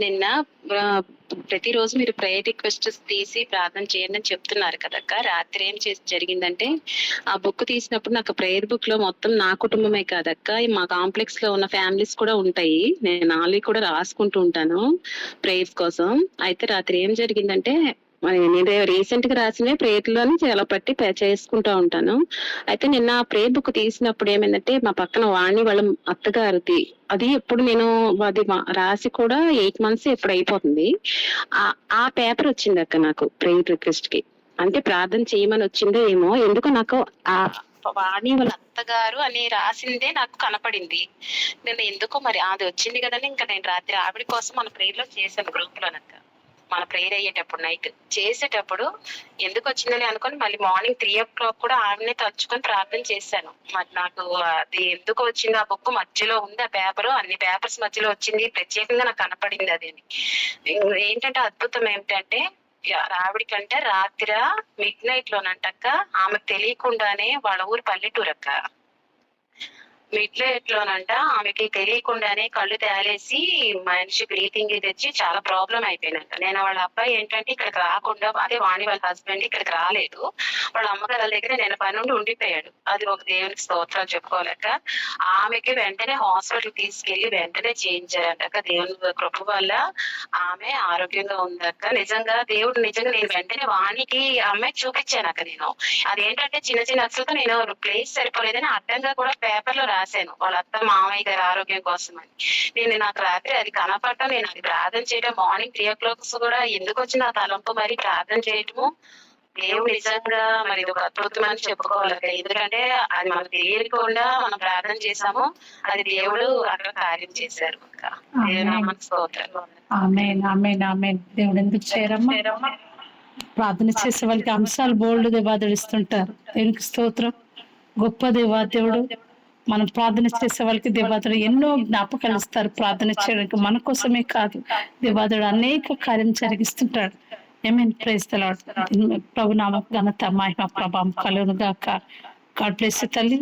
నిన్న ప్రతిరోజు మీరు ప్రేయర్ రిక్వెస్ట్స్ తీసి ప్రార్థన చేయండి అని చెప్తున్నారు కదక్క. రాత్రి ఏం జరిగిందంటే, ఆ బుక్ తీసినప్పుడు నాకు ప్రేయర్ బుక్ లో మొత్తం నా కుటుంబమే కాదక్క, మా కాంప్లెక్స్ లో ఉన్న ఫ్యామిలీస్ కూడా ఉంటాయి. నేను ఆల్రెడీ కూడా రాసుకుంటూ ఉంటాను ప్రేయర్స్ కోసం. అయితే రాత్రి ఏం జరిగిందంటే, నేను రీసెంట్ గా రాసిన ప్రేయర్లోని చాలా పట్టి చేసుకుంటా ఉంటాను. అయితే నిన్న ప్రేయర్ బుక్ తీసినప్పుడు ఏమైందంటే, మా పక్కన వాణి వాళ్ళ అత్తగారిది అది ఎప్పుడు నేను అది రాసి కూడా 8 months ఎప్పుడు అయిపోతుంది. ఆ పేపర్ వచ్చింది అక్క నాకు ప్రేయర్ రిక్వెస్ట్ కి. అంటే ప్రార్థన చేయమని వచ్చిందో ఏమో, ఎందుకో నాకు ఆ వాణి వాళ్ళ అత్తగారు అని రాసిందే నాకు కనపడింది. నేను ఎందుకో మరి అది వచ్చింది కదని ఇంకా నేను రాత్రి ఆవిడ కోసం మన ప్రేయర్ లో చేశాను గ్రూప్ లోనక్క. మన ప్రేయర్ అయ్యేటప్పుడు నైట్ చేసేటప్పుడు ఎందుకు వచ్చిందని అనుకొని మళ్ళీ మార్నింగ్ 3 o'clock కూడా ఆవిడనే తలుచుకొని ప్రార్థన చేశాను. మరి నాకు అది ఎందుకు వచ్చింది, ఆ బుక్ మధ్యలో ఉంది, ఆ పేపర్ అన్ని పేపర్స్ మధ్యలో వచ్చింది, ప్రత్యేకంగా నాకు కనపడింది అది. ఏంటంటే అద్భుతం ఏమిటంటే, ఆవిడికంటే రాత్రి మిడ్ నైట్ లోనంటక్క ఆమెకు తెలియకుండానే వాళ్ళ ఊరు పల్లెటూరు అక్క. మిడ్ లోనంట ఆమెకి తెలియకుండానే కళ్ళు తేలేసి మనిషి బ్రీతింగ్ తెచ్చి చాలా ప్రాబ్లం అయిపోయినంట. నేను వాళ్ళ అబ్బాయి ఏంటంటే ఇక్కడికి రాకుండా, అదే వాణి వాళ్ళ హస్బెండ్ ఇక్కడికి రాలేదు, వాళ్ళ అమ్మగారి దగ్గర నేను పని నుండి ఉండిపోయాడు. అది ఒక దేవునికి స్తోత్రాలు చెప్పుకోలేక ఆమెకి వెంటనే హాస్పిటల్ తీసుకెళ్లి వెంటనే చేయించారంట. దేవుని కృప వల్ల ఆమె ఆరోగ్యంగా ఉందక్క. నిజంగా దేవుడు నిజంగా నేను వెంటనే వాణికి అమ్మాయికి చూపించాను అక్క. నేను అదేంటంటే చిన్న చిన్న అక్షరాలతో నేను ప్లేస్ సరిపోలేదని అడ్డంగా కూడా పేపర్ లో రాశాను, వాళ్ళ అత్త మామయ్య గారి ఆరోగ్యం కోసం అని. నాకు రాత్రి అది కనపడటం, నేను అది ప్రార్థన చేయడం మార్నింగ్ 3 o'clock కూడా ఎందుకు వచ్చిన ఆ తలంపు మరి ప్రార్థన చేయటము. దేవుడు నిజంగా మరి ఇది ఒక అద్భుతం అని చెప్పుకోవాలి. ఎందుకంటే అది మనకు తెలియకుండా మనం ప్రార్థన చేశాము, అది దేవుడు అక్కడ కార్యం చేశారు. దేవుడు ఎందుకు చేయరమ్మా, ప్రార్థన చేసే వాళ్ళకి అంశాలు బోల్డ్ దేవాదుడిస్తుంటారు. దేవునికి స్తోత్రం. గొప్ప దేవాదేవుడు. మనం ప్రార్థన చేసే వాళ్ళకి దేవాదుడు ఎన్నో జ్ఞాపకాలు ఇస్తారు. ప్రార్థన చేయడానికి మన కోసమే కాదు, దేవాదుడు అనేక కార్యం జరిగిస్తుంటాడు. Amen praise the Lord. ప్రభు నామ ఘనత మహిమ ప్రభావం కలుగును గాక. గాడ్ బ్లెస్ యు తల్లి.